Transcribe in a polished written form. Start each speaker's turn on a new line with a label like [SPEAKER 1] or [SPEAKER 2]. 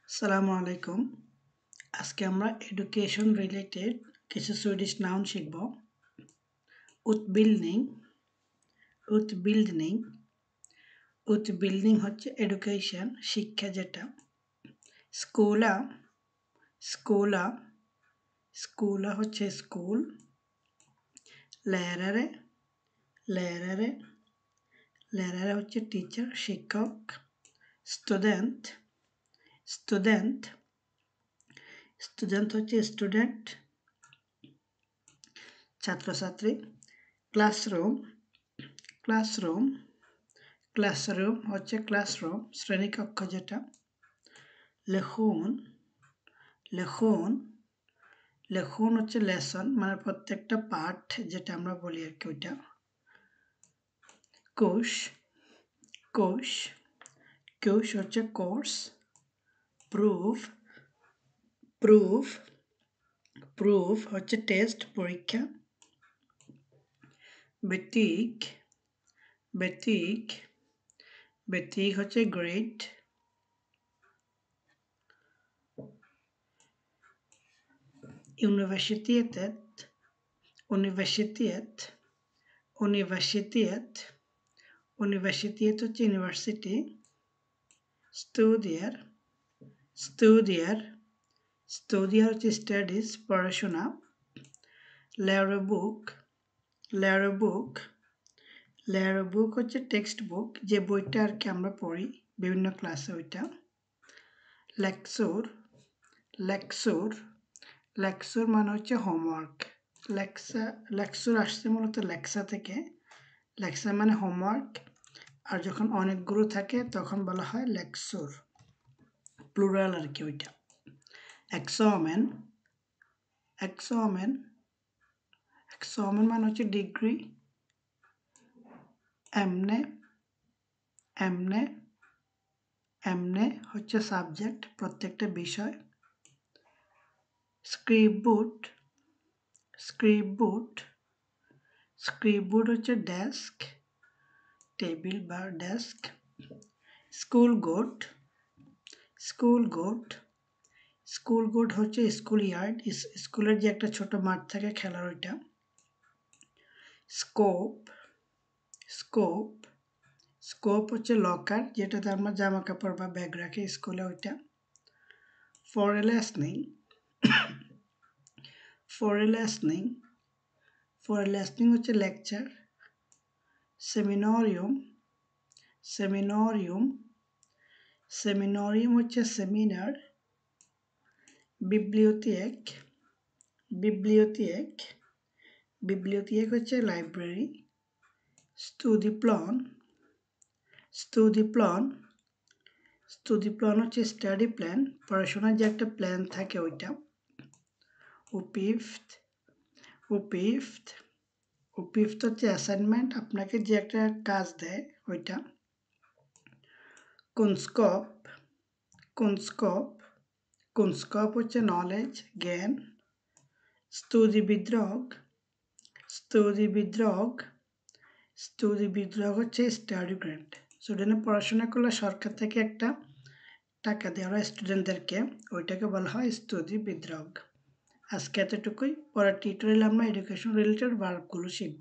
[SPEAKER 1] আসসালামু আলাইকুম। আজকে আমরা এডুকেশন রিলেটেড কিছু সুইডিশ নাউন শিখব। উৎবিল্ডিং, উৎবিল্ডিং, উৎবিল্ডিং হচ্ছে এডুকেশন, শিক্ষা যেটা। স্কুলা, স্কুলা, স্কুলা হচ্ছে স্কুল। lärare, lärare, lärare হচ্ছে টিচার, শিক্ষক। স্টুডেন্ট, স্টুডেন্ট, স্টুডেন্ট হচ্ছে স্টুডেন্ট, ছাত্রছাত্রী। ক্লাসরুম, ক্লাসরুম, ক্লাসরুম হচ্ছে ক্লাসরুম, শ্রেণীকক্ষ যেটা। লেখন, লেখন, লেখন হচ্ছে লেসন, মানে প্রত্যেকটা পাঠ যেটা আমরা বলি আর কি ওইটা। কোষ, কোষ, কোষ হচ্ছে কোর্স। প্রুফ, প্রুফ, প্রুফ হচ্ছে টেস্ট, পরীক্ষা। বেটিক, বেটিক, বেটিক হচ্ছে grade. Universitetet, universitet, universitet, universitet হচ্ছে ইউনিভার্সিটি। studier, studier, studier হচ্ছে স্টাডিজ, পড়াশোনা। lärobok, lärobok, lärobok হচ্ছে টেক্সট বুক, যে বইটা আর কি আমরা পড়ি বিভিন্ন ক্লাসে ওইটা। লেকচার, লেকচার, লেকচার মানে হচ্ছে হোমওয়ার্ক। লেকচার আসছে মূলত লেকচা থেকে। লেকচার মানে হোমওয়ার্ক, আর যখন অনেকগুলো থাকে তখন বলা হয় লেকচার, প্লুরাল আর কি ওইটা। এক্সামেন, এক্সামেন, এক্সামেন মানে হচ্ছে ডিগ্রি। এমনে, এমনে, এমনে হচ্ছে সাবজেক্ট, প্রত্যেকটা বিষয়। স্ক্রিপবোর্ড, স্ক্রিপবোর্ড, স্ক্রিপবোর্ড হচ্ছে ডেস্ক, টেবিল বা desk. School goat, school goat, school goat হচ্ছে স্কুল ইয়ার্ড, স্কুলের যে একটা ছোট মাঠ থাকে খেলার ওইটা। স্কোপ, স্কোপ, স্কোপ হচ্ছে লকার, যেটাতে আমরা জামা কাপড় বা ব্যাগ রাখি স্কুলে ওইটা। ফরেলেসনিং, ফরেলেসনিং, ফরেলেসনিং হচ্ছে লেকচার। সেমিনারিয়াম, সেমিনারিয়াম, সেমিনারিয়াম হচ্ছে সেমিনার। বিবলিওথেক, বিবলিওথেক, বিবলিওথেক হচ্ছে লাইব্রেরি। স্টুডিপ্লন, স্টুডিপ্লন, স্টুডিপ্লন হচ্ছে স্টাডি প্ল্যান, পড়াশোনার যে একটা প্ল্যান থাকে ওইটা। উপিফট, উপিফট, উপিফট হচ্ছে অ্যাসাইনমেন্ট, আপনাকে যে একটা কাজ দেয় ওইটা। কুনস্কপ, কুনস্কপ, কুনস্কপ হচ্ছে নলেজ, জ্ঞান। স্তুতিবিদ্রোহ, স্তুতিবিদ্রোহ, স্তুতিবিদ্রোহ হচ্ছে স্টাডি গ্র্যান্ট, স্টুডেন্টে পড়াশোনা করলে সরকার থেকে একটা টাকা দেওয়া হয় স্টুডেন্টদেরকে, ওইটাকে বলা হয় স্তুতিবিদ্রোহ। আজকে এতটুকুই, পরের টিউটোরিয়ালে আমরা এডুকেশন রিলেটেড ভার্বগুলো শিখব।